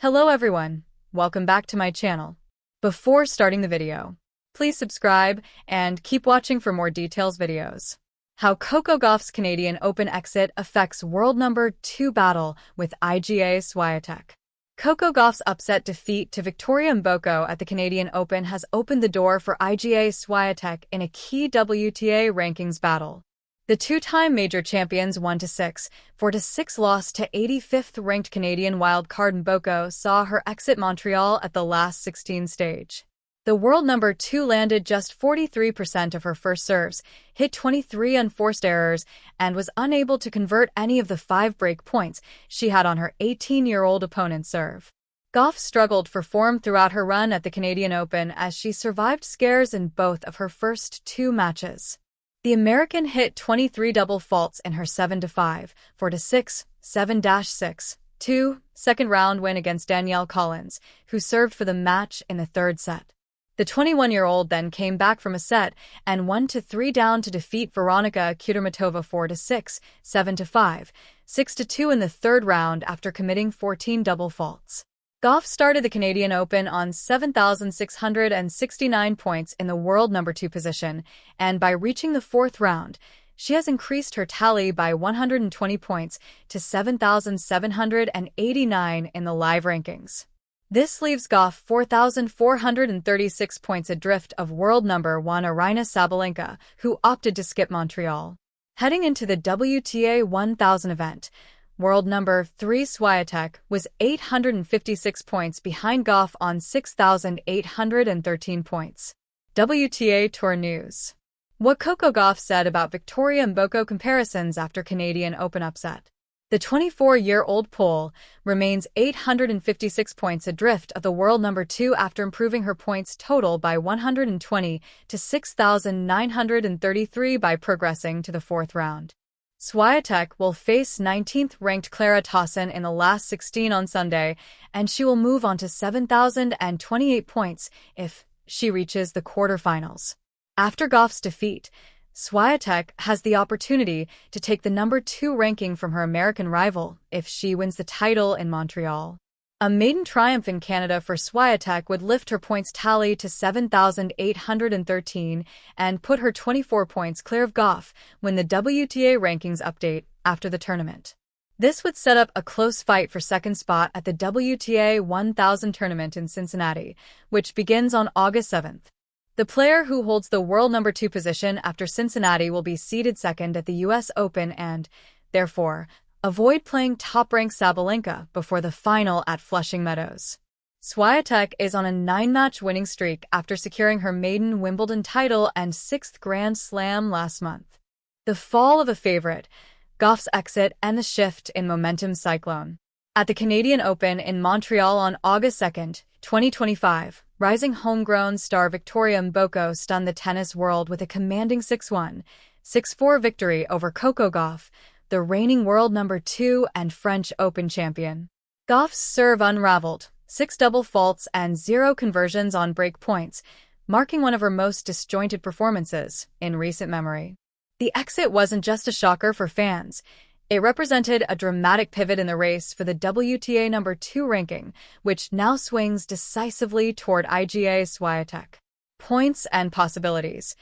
Hello everyone, welcome back to my channel. Before starting the video, please subscribe and keep watching for more details videos. How Coco Gauff's Canadian Open exit affects world number 2 battle with IGA Swiatek. Coco Gauff's upset defeat to Victoria Mboko at the Canadian Open has opened the door for IGA Swiatek in a key WTA rankings battle. The two-time major champions 1-6, 4-6 loss to 85th-ranked Canadian wildcard Mboko saw her exit Montreal at the last 16 stage. The world number 2 landed just 43% of her first serves, hit 23 unforced errors, and was unable to convert any of the 5 break points she had on her 18-year-old opponent's serve. Gauff struggled for form throughout her run at the Canadian Open as she survived scares in both of her first 2 matches. The American hit 23 double faults in her 7-5, 4-6, 7-6, 2 second-round win against Danielle Collins, who served for the match in the third set. The 21-year-old then came back from a set and 1-3 down to defeat Veronika Kudermetova 4-6, 7-5, 6-2 in the third round after committing 14 double faults. Gauff started the Canadian Open on 7,669 points in the world number 2 position, and by reaching the fourth round, she has increased her tally by 120 points to 7,789 in the live rankings. This leaves Gauff 4,436 points adrift of world number 1 Aryna Sabalenka, who opted to skip Montreal. Heading into the WTA 1000 event, world number 3 Swiatek was 856 points behind Gauff on 6,813 points. WTA Tour News. What Coco Gauff said about Victoria Mboko comparisons after Canadian Open upset. The 24-year-old Pole remains 856 points adrift of the world number 2 after improving her points total by 120 to 6,933 by progressing to the fourth round. Swiatek will face 19th-ranked Clara Tauson in the last 16 on Sunday, and she will move on to 7,028 points if she reaches the quarterfinals. After Gauff's defeat, Swiatek has the opportunity to take the number 2 ranking from her American rival if she wins the title in Montreal. A maiden triumph in Canada for Swiatek would lift her points tally to 7,813 and put her 24 points clear of Gauff when the WTA rankings update after the tournament. This would set up a close fight for second spot at the WTA 1000 tournament in Cincinnati, which begins on August 7th. The player who holds the world number 2 position after Cincinnati will be seeded second at the US Open and, therefore, avoid playing top-ranked Sabalenka before the final at Flushing Meadows. Swiatek is on a 9-match winning streak after securing her maiden Wimbledon title and 6th Grand Slam last month. The fall of a favorite, Gauff's exit, and the shift in momentum cyclone. At the Canadian Open in Montreal on August 2, 2025, rising homegrown star Victoria Mboko stunned the tennis world with a commanding 6-1, 6-4 victory over Coco Gauff, the reigning world number 2 and French Open champion. Gauff's serve unraveled, 6 double faults and 0 conversions on break points, marking one of her most disjointed performances in recent memory. The exit wasn't just a shocker for fans. It represented a dramatic pivot in the race for the WTA number 2 ranking, which now swings decisively toward IGA Swiatek. Points and possibilities.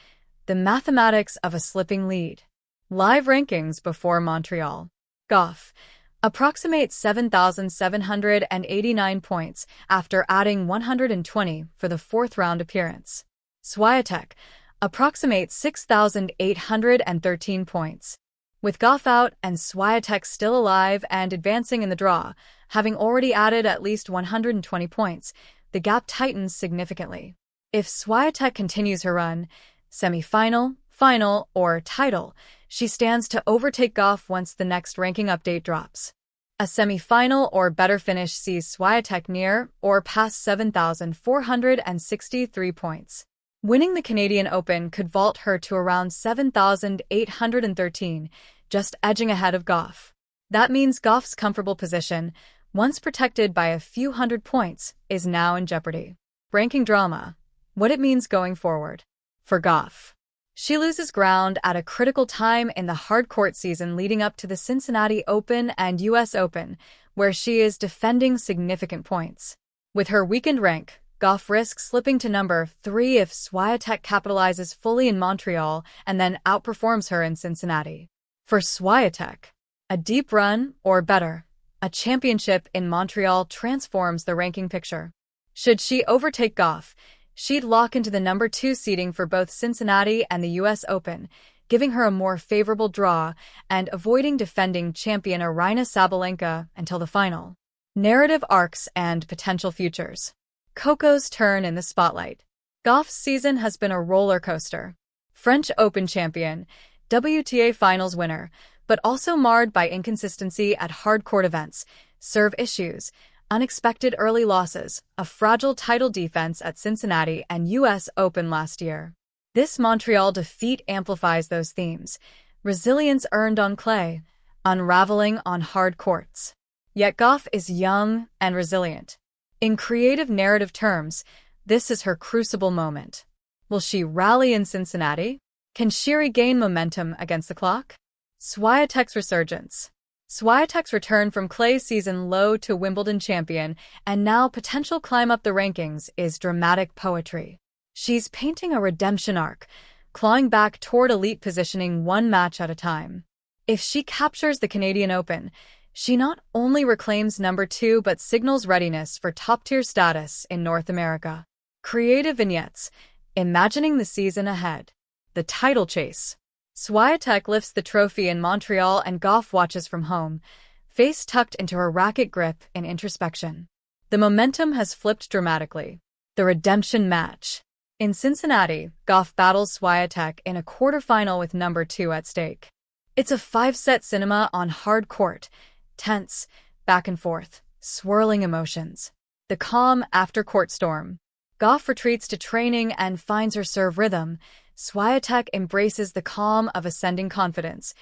The mathematics of a slipping lead. Live rankings before Montreal. Gauff approximates 7,789 points after adding 120 for the fourth round appearance. Swiatek approximates 6,813 points. With Gauff out and Swiatek still alive and advancing in the draw, having already added at least 120 points, the gap tightens significantly. If Swiatek continues her run, semi-final, final, or title, she stands to overtake Gauff once the next ranking update drops. A semi-final or better finish sees Swiatek near or past 7,463 points. Winning the Canadian Open could vault her to around 7,813, just edging ahead of Gauff. That means Gauff's comfortable position, once protected by a few hundred points, is now in jeopardy. Ranking drama. What it means going forward. For Gauff. She loses ground at a critical time in the hard court season leading up to the Cincinnati Open and US Open, where she is defending significant points. With her weakened rank, Gauff risks slipping to number 3 if Swiatek capitalizes fully in Montreal and then outperforms her in Cincinnati. For Swiatek, a deep run, or better, a championship in Montreal transforms the ranking picture. Should she overtake Gauff, she'd lock into the number 2 seeding for both Cincinnati and the US Open, giving her a more favorable draw and avoiding defending champion Aryna Sabalenka until the final. Narrative arcs and potential futures. Coco's turn in the spotlight. Gauff's season has been a roller coaster. French Open champion, WTA finals winner, but also marred by inconsistency at hard court events, serve issues, unexpected early losses, a fragile title defense at Cincinnati and US Open last year. This Montreal defeat amplifies those themes. Resilience earned on clay, unraveling on hard courts. Yet Gauff is young and resilient. In creative narrative terms, this is her crucible moment. Will she rally in Cincinnati? Can she regain momentum against the clock? Swiatek's resurgence. Swiatek's return from clay season low to Wimbledon champion and now potential climb up the rankings is dramatic poetry. She's painting a redemption arc, clawing back toward elite positioning one match at a time. If she captures the Canadian Open, she not only reclaims number 2 but signals readiness for top-tier status in North America. Creative vignettes, imagining the season ahead. The title chase. Swiatek lifts the trophy in Montreal and Gauff watches from home, face tucked into her racket grip in introspection. The momentum has flipped dramatically. The redemption match. In Cincinnati, Gauff battles Swiatek in a quarterfinal with number 2 at stake. It's a 5-set cinema on hard court. Tense, back and forth, swirling emotions. The calm after-court storm. Gauff retreats to training and finds her serve rhythm. Swiatek embraces the calm of ascending confidence,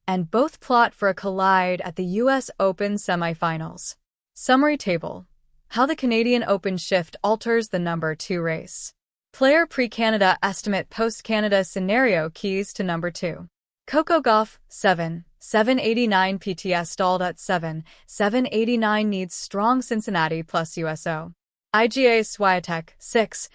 and both plot for a collide at the US Open semifinals. Summary table. How the Canadian Open shift alters the number 2 race. Player pre-Canada estimate post-Canada scenario keys to number 2. Coco Gauff, 7. 789 PTS stalled at 7. 789 needs strong Cincinnati plus USO. IGA Swiatek, 6.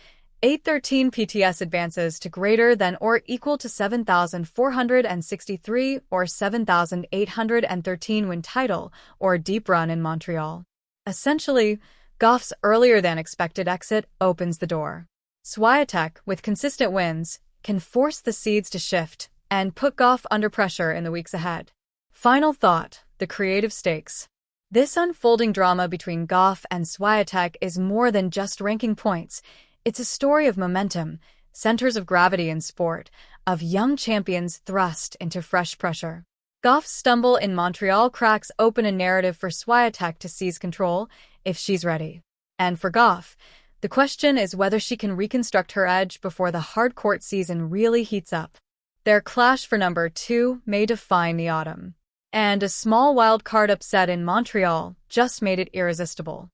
813 PTS advances to greater than or equal to 7,463 or 7,813 win title or deep run in Montreal. Essentially, Gauff's earlier than expected exit opens the door. Swiatek, with consistent wins, can force the seeds to shift and put Gauff under pressure in the weeks ahead. Final thought, the creative stakes. This unfolding drama between Gauff and Swiatek is more than just ranking points. It's a story of momentum, centers of gravity in sport, of young champions thrust into fresh pressure. Gauff's stumble in Montreal cracks open a narrative for Swiatek to seize control, if she's ready. And for Gauff, the question is whether she can reconstruct her edge before the hard court season really heats up. Their clash for number 2 may define the autumn. And a small wild card upset in Montreal just made it irresistible.